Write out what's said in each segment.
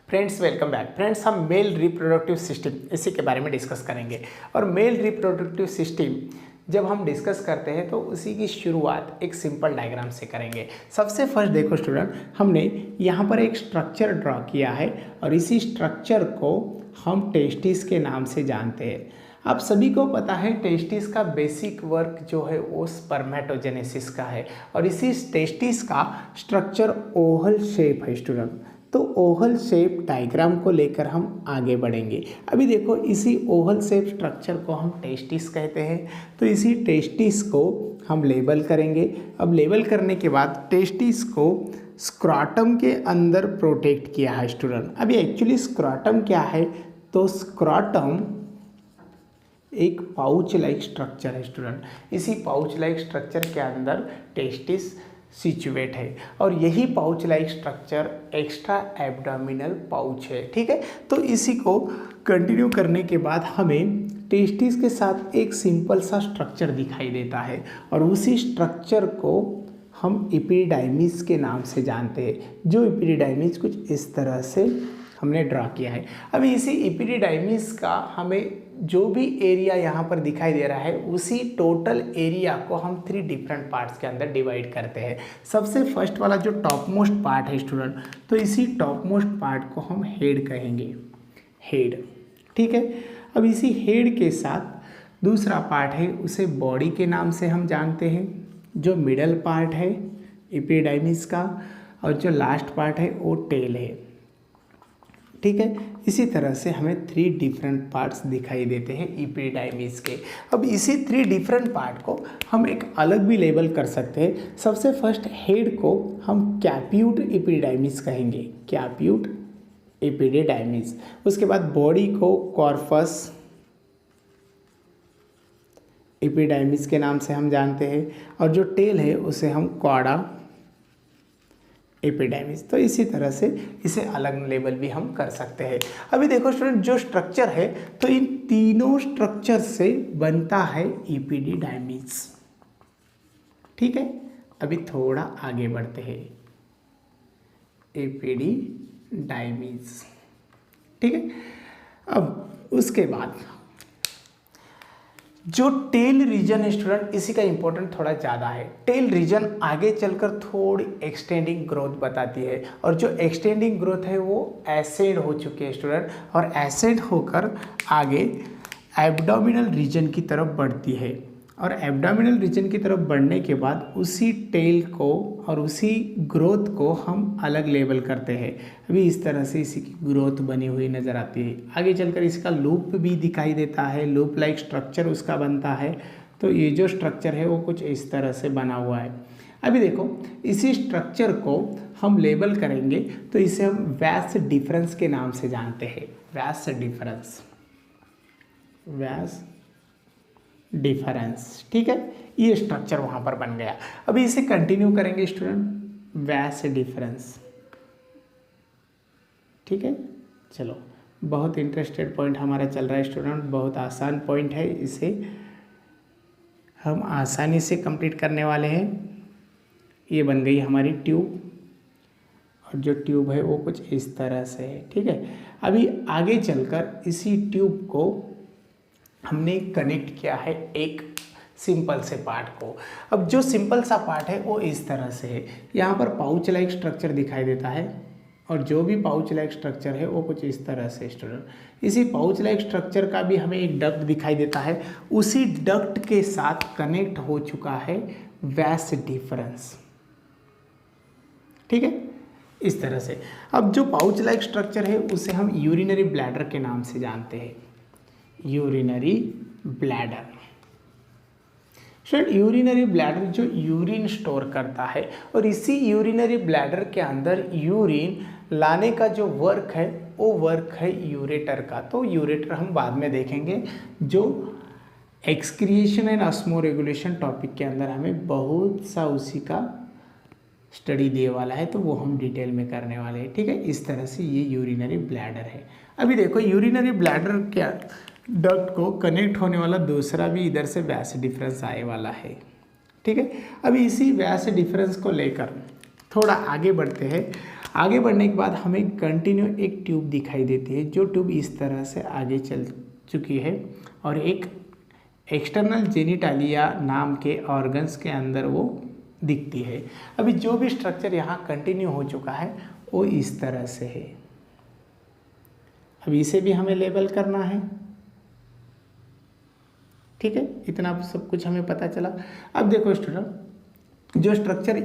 Friends welcome back. Friends हम male reproductive system इसी के बारे में डिस्कस करेंगे। और मेल रिप्रोडक्टिव सिस्टम जब हम डिस्कस करते हैं तो उसी की शुरुआत एक सिंपल डायग्राम से करेंगे। सबसे फर्स्ट देखो स्टूडेंट, हमने यहाँ पर एक स्ट्रक्चर ड्रॉ किया है और इसी स्ट्रक्चर को हम टेस्टिस के नाम से जानते हैं। आप सभी को पता है टेस्टिस का बेसिक वर्क जो है वो स्पर्मेटोजेनेसिस का है और इसी टेस्टिस का स्ट्रक्चर ओवल शेप है स्टूडेंट। तो ओवल शेप डायग्राम को लेकर हम आगे बढ़ेंगे। अभी देखो इसी ओवल शेप स्ट्रक्चर को हम टेस्टिस कहते हैं। तो इसी टेस्टिस को हम लेबल करेंगे। अब लेबल करने के बाद टेस्टिस को स्क्रॉटम के अंदर प्रोटेक्ट किया है स्टूडेंट। अभी एक्चुअली स्क्रॉटम क्या है, तो स्क्रॉटम एक पाउच लाइक स्ट्रक्चर है स्टूडेंट। इसी पाउच लाइक स्ट्रक्चर के अंदर टेस्टिस सिचुएट है और यही pouch like structure extra abdominal pouch है। ठीक है, तो इसी को कंटिन्यू करने के बाद हमें टेस्टिस के साथ एक सिंपल सा स्ट्रक्चर दिखाई देता है और उसी स्ट्रक्चर को हम एपिडाइमिस के नाम से जानते हैं। जो एपिडाइमिस कुछ इस तरह से हमने ड्रा किया है। अभी इसी एपिडाइमिस का हमें जो भी एरिया यहाँ पर दिखाई दे रहा है उसी टोटल एरिया को हम 3 डिफरेंट पार्ट्स के अंदर डिवाइड करते हैं। सबसे फर्स्ट वाला जो टॉप मोस्ट पार्ट है स्टूडेंट, तो इसी टॉप मोस्ट पार्ट को हम हेड कहेंगे, हेड। ठीक है, अब इसी हेड के साथ दूसरा पार्ट है उसे बॉडी के नाम से हम जानते हैं। जो मिडल पार्ट है एपिडाइमिस का और जो लास्ट पार्ट है वो टेल है। ठीक है, इसी तरह से हमें 3 डिफरेंट पार्ट्स दिखाई देते हैं एपिडाइमिस के। अब इसी 3 डिफरेंट पार्ट को हम एक अलग भी लेबल कर सकते हैं। सबसे फर्स्ट हेड को हम कैप्यूट एपिडाइमिस कहेंगे, कैप्यूट एपिडाइमिस। उसके बाद बॉडी को कॉर्पस एपिडाइमिस के नाम से हम जानते हैं और जो टेल है उसे हम कॉडा एपिडाइमिस। तो इसी तरह से इसे अलग लेबल भी हम कर सकते हैं। अभी देखो स्टूडेंट, जो स्ट्रक्चर है तो इन तीनों स्ट्रक्चर से बनता है एपिडाइमिस। ठीक है, अभी थोड़ा आगे बढ़ते हैं। एपिडाइमिस, ठीक है। अब उसके बाद जो टेल रीजन है स्टूडेंट, इसी का इंपॉर्टेंट थोड़ा ज़्यादा है। टेल रीजन आगे चलकर थोड़ी एक्सटेंडिंग ग्रोथ बताती है और जो एक्सटेंडिंग ग्रोथ है वो एसिड हो चुकी है स्टूडेंट और एसिड होकर आगे एब्डोमिनल रीजन की तरफ बढ़ती है और एब्डोमिनल रीजन की तरफ बढ़ने के बाद उसी टेल को और उसी ग्रोथ को हम अलग लेबल करते हैं। अभी इस तरह से इसी की ग्रोथ बनी हुई नज़र आती है। आगे चलकर इसका लूप भी दिखाई देता है, लूप लाइक स्ट्रक्चर उसका बनता है। तो ये जो स्ट्रक्चर है वो कुछ इस तरह से बना हुआ है। अभी देखो इसी स्ट्रक्चर को हम लेबल करेंगे तो इसे हम वैस डिफरेंस के नाम से जानते हैं। वैस डिफरेंस, वैस डिफरेंस। ठीक है, ये स्ट्रक्चर वहाँ पर बन गया। अभी इसे कंटिन्यू करेंगे स्टूडेंट, वैस डिफरेंस। ठीक है, चलो बहुत इंटरेस्टेड पॉइंट हमारा चल रहा है स्टूडेंट, बहुत आसान पॉइंट है, इसे हम आसानी से कंप्लीट करने वाले हैं। ये बन गई हमारी ट्यूब और जो ट्यूब है वो कुछ इस तरह से है। ठीक है, अभी आगे चलकर इसी ट्यूब को हमने कनेक्ट किया है एक सिंपल से पार्ट को। अब जो सिंपल सा पार्ट है वो इस तरह से है। यहाँ पर पाउच लाइक स्ट्रक्चर दिखाई देता है और जो भी पाउच लाइक स्ट्रक्चर है वो कुछ इस तरह से स्टूडेंट। इसी पाउच लाइक स्ट्रक्चर का भी हमें एक डक्ट दिखाई देता है। उसी डक्ट के साथ कनेक्ट हो चुका है वैस डिफरेंस। ठीक है, इस तरह से। अब जो पाउच लाइक स्ट्रक्चर है उसे हम यूरिनरी ब्लैडर के नाम से जानते हैं, यूरिनरी ब्लैडर। यूरिनरी ब्लैडर जो यूरिन स्टोर करता है और इसी यूरिनरी ब्लैडर के अंदर यूरिन लाने का जो वर्क है वो वर्क है यूरेटर का। तो यूरेटर हम बाद में देखेंगे। जो excretion and osmo regulation topic के अंदर हमें बहुत सा उसी का स्टडी दिए वाला है, तो वो हम डिटेल में करने वाले हैं। ठीक है, इस तरह से ये यूरिनरी ब्लैडर है। अभी देखो यूरिनरी ब्लैडर क्या डक्ट को कनेक्ट होने वाला दूसरा भी इधर से वैस डिफरेंस आए वाला है। ठीक है, अभी इसी वैस डिफरेंस को लेकर थोड़ा आगे बढ़ते हैं आगे बढ़ने के बाद हमें कंटिन्यू एक ट्यूब दिखाई देती है, जो ट्यूब इस तरह से आगे चल चुकी है और एक एक्सटर्नल जेनिटालिया नाम के ऑर्गन्स के अंदर वो दिखती है। अभी जो भी स्ट्रक्चर यहाँ कंटिन्यू हो चुका है वो इस तरह से है। अब इसे भी हमें लेबल करना है, ठीक है। इतना सब कुछ हमें पता चला। अब देखो स्टूडेंट, जो स्ट्रक्चर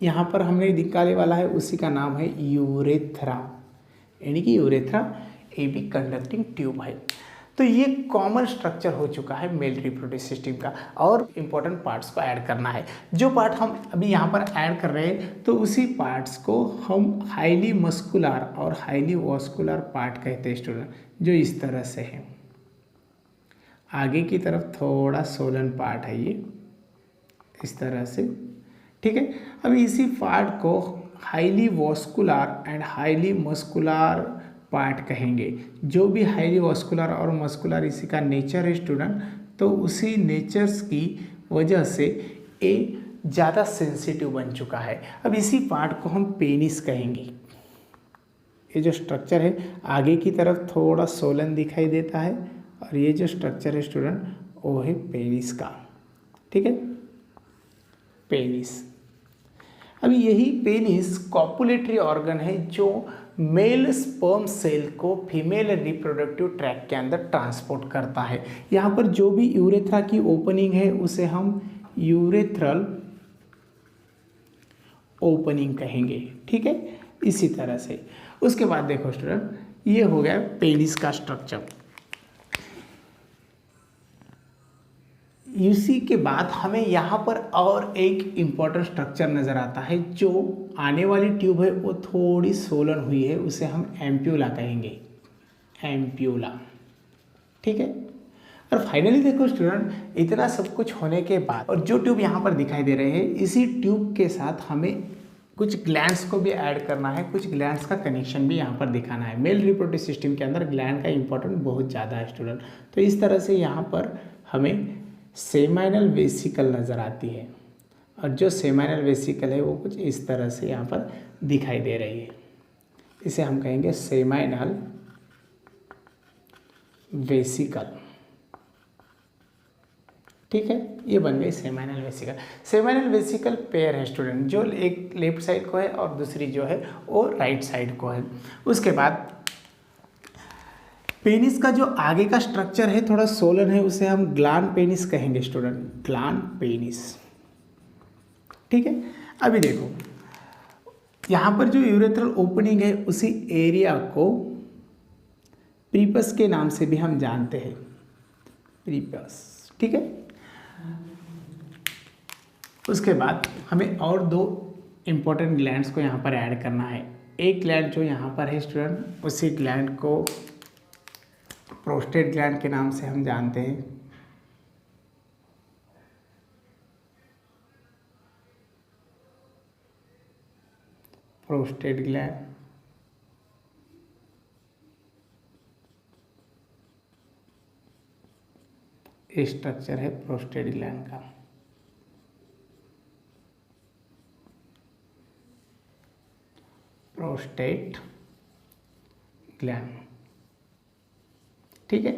यहाँ पर हमने निकाले वाला है उसी का नाम है यूरेथ्रा, यानी कि urethra A be conducting tube है। तो ये कॉमन स्ट्रक्चर हो चुका है मेल रिप्रोडक्टिव सिस्टम का। और इम्पोर्टेंट पार्ट्स को ऐड करना है। जो पार्ट हम अभी यहाँ पर ऐड कर रहे हैं तो उसी पार्ट्स को हम हाईली मस्कुलर और हाईली वॉस्कुलर पार्ट कहते हैं स्टूडेंट, जो इस तरह से है। आगे की तरफ थोड़ा सोलन पार्ट है ये, इस तरह से, ठीक है। अभी इसी पार्ट को highly vascular and highly muscular part कहेंगे। जो भी हाईली वॉस्कुलर और मस्कुलर इसी का नेचर है स्टूडेंट, तो उसी नेचर्स की वजह से ये ज़्यादा सेंसिटिव बन चुका है। अब इसी पार्ट को हम पेनिस कहेंगे। ये जो स्ट्रक्चर है आगे की तरफ थोड़ा सोलन दिखाई देता है और ये जो स्ट्रक्चर है स्टूडेंट वो है पेनिस का, ठीक है, पेनिस। अभी यही पेनिस कॉपुलेटरी ऑर्गन है जो मेल स्पर्म सेल को फीमेल रिप्रोडक्टिव ट्रैक्ट के अंदर ट्रांसपोर्ट करता है। यहाँ पर जो भी यूरेथ्रा की ओपनिंग है उसे हम यूरेथ्रल ओपनिंग कहेंगे, ठीक है, इसी तरह से। उसके बाद देखो स्टूडेंट, ये हो गया पेनिस का स्ट्रक्चर। इसी के बाद हमें यहाँ पर और एक इम्पॉर्टेंट स्ट्रक्चर नज़र आता है। जो आने वाली ट्यूब है वो थोड़ी सोलन हुई है, उसे हम एम्प्यूला कहेंगे, एम्प्यूला, ठीक है। और फाइनली देखो स्टूडेंट, इतना सब कुछ होने के बाद और जो ट्यूब यहाँ पर दिखाई दे रहे हैं, इसी ट्यूब के साथ हमें कुछ ग्लैंड्स को भी ऐड करना है, कुछ ग्लैंड्स का कनेक्शन भी यहाँ पर दिखाना है। मेल रिप्रोडक्टिव सिस्टम के अंदर ग्लैंड का इंपॉर्टेंट बहुत ज़्यादा है स्टूडेंट। तो इस तरह से यहाँ पर हमें सेमाइनल वेसिकल नज़र आती है और जो सेमाइनल वेसिकल है वो कुछ इस तरह से यहाँ पर दिखाई दे रही है। इसे हम कहेंगे सेमाइनल वेसिकल, ठीक है। ये बन गई seminal vesicle. Seminal vesicle pair है स्टूडेंट, जो एक लेफ्ट साइड को है और दूसरी जो है वो राइट साइड को है। उसके बाद पेनिस का जो आगे का स्ट्रक्चर है थोड़ा सोलन है, उसे हम ग्लान पेनिस कहेंगे स्टूडेंट, ग्लान पेनिस, ठीक है। अभी देखो यहाँ पर जो यूरेथ्रल ओपनिंग है उसी एरिया को प्रीपस के नाम से भी हम जानते हैं, प्रीपस, ठीक है। उसके बाद हमें और दो इम्पोर्टेंट ग्लैंड्स को यहाँ पर ऐड करना है। एक ग्लैंड जो यहाँ पर है स्टूडेंट, उसी ग्लैंड को प्रोस्टेट ग्लैंड के नाम से हम जानते हैं। प्रोस्टेट ग्लैंड, ये स्ट्रक्चर है प्रोस्टेट ग्लैंड का। प्रोस्टेट ग्लैंड, ठीक है।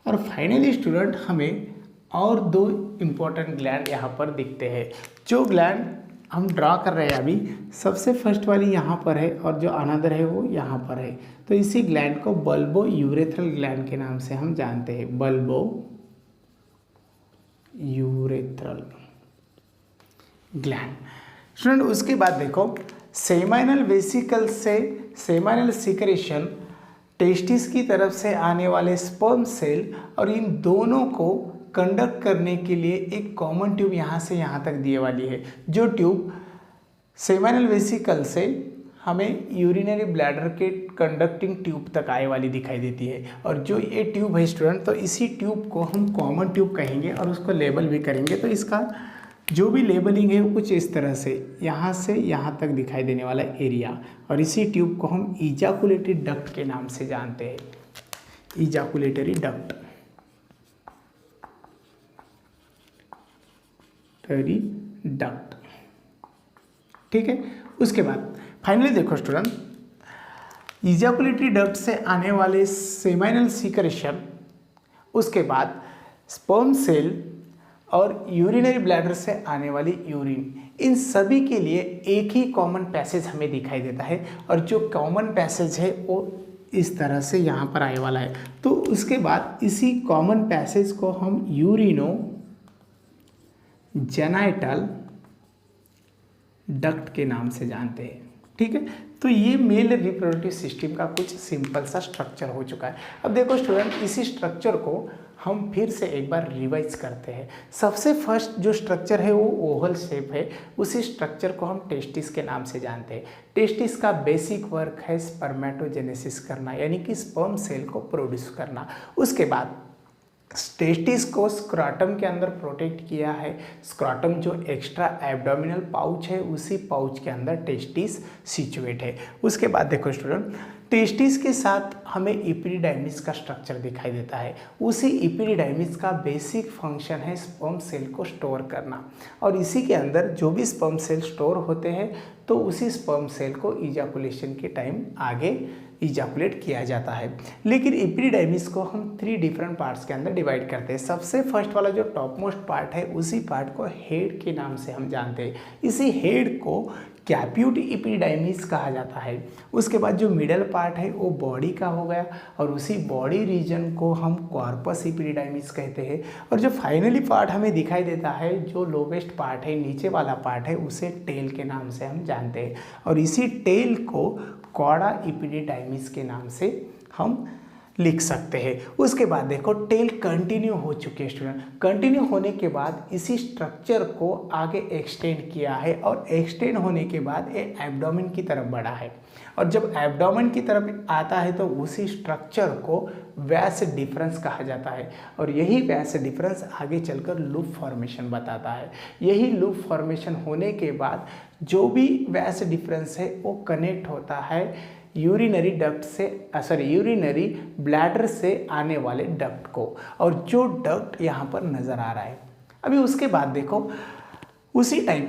और फाइनली स्टूडेंट हमें और दो इम्पोर्टेंट ग्लैंड यहाँ पर दिखते हैं। जो ग्लैंड हम ड्रा कर रहे हैं अभी, सबसे फर्स्ट वाली यहाँ पर है और जो अनदर है वो यहाँ पर है। तो इसी ग्लैंड को बल्बो यूरेथ्रल ग्लैंड के नाम से हम जानते हैं, बल्बो यूरेथ्रल ग्लैंड स्टूडेंट। उसके बाद देखो सेमाइनल वेसिकल से सेमाइनल सीक्रेशन, टेस्टिस की तरफ से आने वाले स्पर्म सेल और इन दोनों को कंडक्ट करने के लिए एक कॉमन ट्यूब यहाँ से यहाँ तक दिए वाली है। जो ट्यूब सेमाइनल वेसिकल से हमें यूरिनरी ब्लैडर के कंडक्टिंग ट्यूब तक आए वाली दिखाई देती है। और जो ये ट्यूब है स्टूडेंट, तो इसी ट्यूब को हम कॉमन ट्यूब कहेंगे और उसको लेबल भी करेंगे। तो इसका जो भी लेबलिंग है वो कुछ इस तरह से यहाँ तक दिखाई देने वाला एरिया, और इसी ट्यूब को हम इजाकुलेटरी डक्ट के नाम से जानते हैं, इजाकुलेटरी डक्ट, डक्ट, ठीक है। उसके बाद फाइनली देखो स्टूडेंट, इजाकुलेटरी डक्ट से आने वाले सेमाइनल सीक्रेशन, उसके बाद स्पर्म सेल और यूरिनरी ब्लैडर से आने वाली यूरिन, इन सभी के लिए एक ही कॉमन पैसेज हमें दिखाई देता है। और जो कॉमन पैसेज है वो इस तरह से यहाँ पर आने वाला है। तो उसके बाद इसी कॉमन पैसेज को हम यूरिनो जेनाइटल डक्ट के नाम से जानते हैं। ठीक है, तो ये मेल रिप्रोडक्टिव सिस्टम का कुछ सिंपल सा स्ट्रक्चर हो चुका है। अब देखो स्टूडेंट, इसी स्ट्रक्चर को हम फिर से एक बार रिवाइज करते हैं। सबसे फर्स्ट जो स्ट्रक्चर है वो ओवल शेप है, उसी स्ट्रक्चर को हम टेस्टिस के नाम से जानते हैं। टेस्टिस का बेसिक वर्क है स्पर्मेटोजेनेसिस करना, यानी कि स्पर्म सेल को प्रोड्यूस करना। उसके बाद टेस्टिस को स्क्रॉटम के अंदर प्रोटेक्ट किया है। स्क्रॉटम जो एक्स्ट्रा एब्डोमिनल पाउच है, उसी पाउच के अंदर टेस्टिस सिचुएट है। उसके बाद देखो स्टूडेंट, टेस्टिस के साथ हमें इपिडिडाइमिस का स्ट्रक्चर दिखाई देता है। उसी इपिडिडाइमिस का बेसिक फंक्शन है स्पर्म सेल को स्टोर करना, और इसी के अंदर जो भी स्पर्म सेल स्टोर होते हैं तो उसी स्पर्म सेल को इजाकुलेशन के टाइम आगे इजाकुलेट किया जाता है। लेकिन इपिडिडाइमिस को हम 3 डिफरेंट पार्ट्स के अंदर डिवाइड करते हैं। सबसे फर्स्ट वाला जो टॉप मोस्ट पार्ट है, उसी पार्ट को हेड के नाम से हम जानते हैं। इसी हेड को कैप्यूट इपिडिडाइमिस कहा जाता है। उसके बाद जो मिडल पार्ट है वो बॉडी का हो गया, और उसी बॉडी रीजन को हम कॉर्पस इपिडिडाइमिस कहते हैं। और जो फाइनली पार्ट हमें दिखाई देता है, जो लोवेस्ट पार्ट है, नीचे वाला पार्ट है, उसे टेल के नाम से हम जानते हैं। और इसी टेल को कॉर्डा इपिडिडाइमिस के नाम से हम लिख सकते हैं। उसके बाद देखो, टेल कंटिन्यू हो चुके हैं स्टूडेंट। कंटिन्यू होने के बाद इसी स्ट्रक्चर को आगे एक्सटेंड किया है, और एक्सटेंड होने के बाद ये एब्डोमेन की तरफ बढ़ा है। और जब एब्डोमेन की तरफ आता है तो उसी स्ट्रक्चर को वैस डिफरेंस कहा जाता है, और यही वैस डिफरेंस आगे चलकर लूप फॉर्मेशन बताता है। यही लूप फॉर्मेशन होने के बाद जो भी वैस डिफरेंस है वो कनेक्ट होता है यूरिनरी डक्ट से, यूरिनरी ब्लैडर से आने वाले डक्ट को, और जो डक्ट यहाँ पर नज़र आ रहा है। अभी उसके बाद देखो, उसी टाइम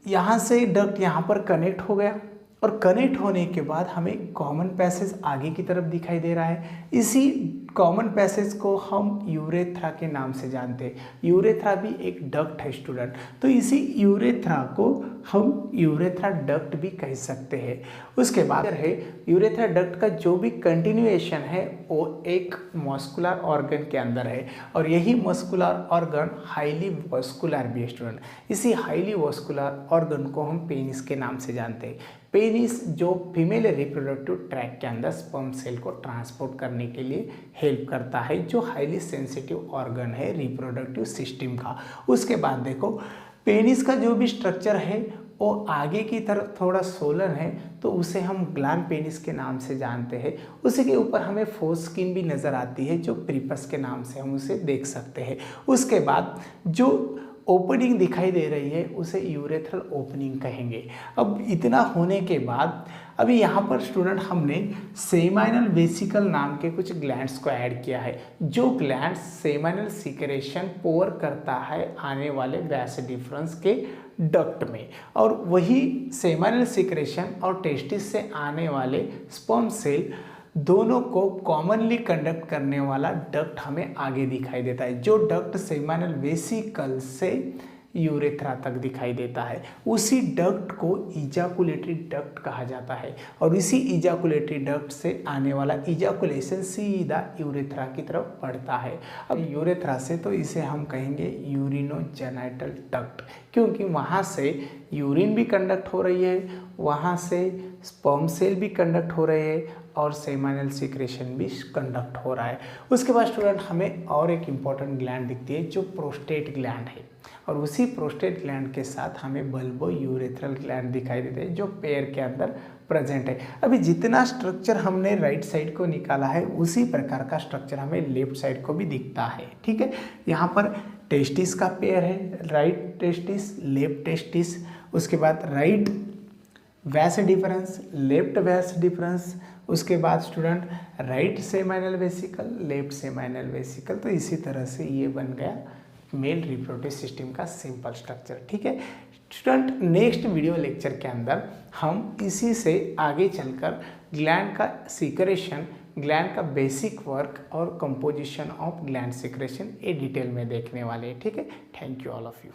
यहाँ से डक्ट यहाँ पर कनेक्ट हो गया, और कनेक्ट होने के बाद हमें कॉमन पैसेज आगे की तरफ दिखाई दे रहा है। इसी कॉमन पैसेज को हम यूरेथ्रा के नाम से जानते हैं। यूरेथ्रा भी एक डक्ट है स्टूडेंट, तो इसी यूरेथ्रा को हम यूरेथ्रा डक्ट भी कह सकते हैं। उसके बाद है यूरेथ्रा डक्ट का जो भी कंटिन्यूएशन है वो एक मस्कुलर ऑर्गन के अंदर है, और यही मस्कुलर ऑर्गन हाईली वस्कुलर भी है स्टूडेंट। इसी हाईली वस्कुलर ऑर्गन को हम पेनिस के नाम से जानते हैं। पेनिस जो फीमेल रिप्रोडक्टिव ट्रैक्ट के अंदर स्पर्म सेल को ट्रांसपोर्ट करने के लिए हेल्प करता है, जो हाईली सेंसिटिव ऑर्गन है रिप्रोडक्टिव सिस्टम का। उसके बाद देखो, पेनिस का जो भी स्ट्रक्चर है वो आगे की तरफ थोड़ा सोलन है, तो उसे हम ग्लैंड पेनिस के नाम से जानते हैं। उसी के ऊपर हमें फोरस्किन भी नज़र आती है, जो प्रीपस के नाम से हम उसे देख सकते हैं। उसके बाद जो ओपनिंग दिखाई दे रही है उसे यूरेथ्रल ओपनिंग कहेंगे। अब इतना होने के बाद अभी यहाँ पर स्टूडेंट हमने सेमाइनल वेसिकल नाम के कुछ ग्लैंड्स को ऐड किया है, जो ग्लैंड्स सेमाइनल सिक्रेशन पोर करता है आने वाले वैस डिफरेंस के डक्ट में, और वही सेमाइनल सिक्रेशन और टेस्टिस से आने वाले स्पर्म सेल दोनों को कॉमनली कंडक्ट करने वाला डक्ट हमें आगे दिखाई देता है, जो डक्ट सेमाइनल वेसिकल से यूरेथ्रा तक दिखाई देता है। उसी डक्ट को इजाकुलेटरी डक्ट कहा जाता है, और इसी इजाकुलेटरी डक्ट से आने वाला इजाकुलेशन सीधा यूरेथ्रा की तरफ बढ़ता है। अब यूरेथ्रा से तो इसे हम कहेंगे यूरिनोजेनाइटल डक्ट, क्योंकि वहाँ से यूरिन भी कंडक्ट हो रही है, वहाँ से स्पर्म सेल भी कंडक्ट हो रहे हैं, और सेमाइनल सिक्रेशन भी कंडक्ट हो रहा है। उसके बाद स्टूडेंट हमें और एक इम्पॉर्टेंट ग्लैंड दिखती है, जो प्रोस्टेट ग्लैंड है, और उसी प्रोस्टेट ग्लैंड के साथ हमें बल्बो यूरेथ्रल ग्लैंड दिखाई देते हैं, जो पेयर के अंदर प्रेजेंट है। अभी जितना स्ट्रक्चर हमने राइट साइड को निकाला है, उसी प्रकार का स्ट्रक्चर हमें लेफ्ट साइड को भी दिखता है। ठीक है, यहाँ पर टेस्टिस का पेयर है, राइट टेस्टिस, लेफ्ट टेस्टिस। उसके बाद राइट वैस डिफरेंस, लेफ्ट वैस डिफरेंस। उसके बाद student right seminal vesicle, left seminal vesicle. तो इसी तरह से ये बन गया मेल रिप्रोडक्टिव सिस्टम का सिंपल स्ट्रक्चर। ठीक है स्टूडेंट, नेक्स्ट वीडियो लेक्चर के अंदर हम इसी से आगे चलकर ग्लैंड का सीक्रेशन, ग्लैंड का बेसिक वर्क और कंपोजिशन ऑफ ग्लैंड सीक्रेशन ये डिटेल में देखने वाले हैं। ठीक है, thank you all of you.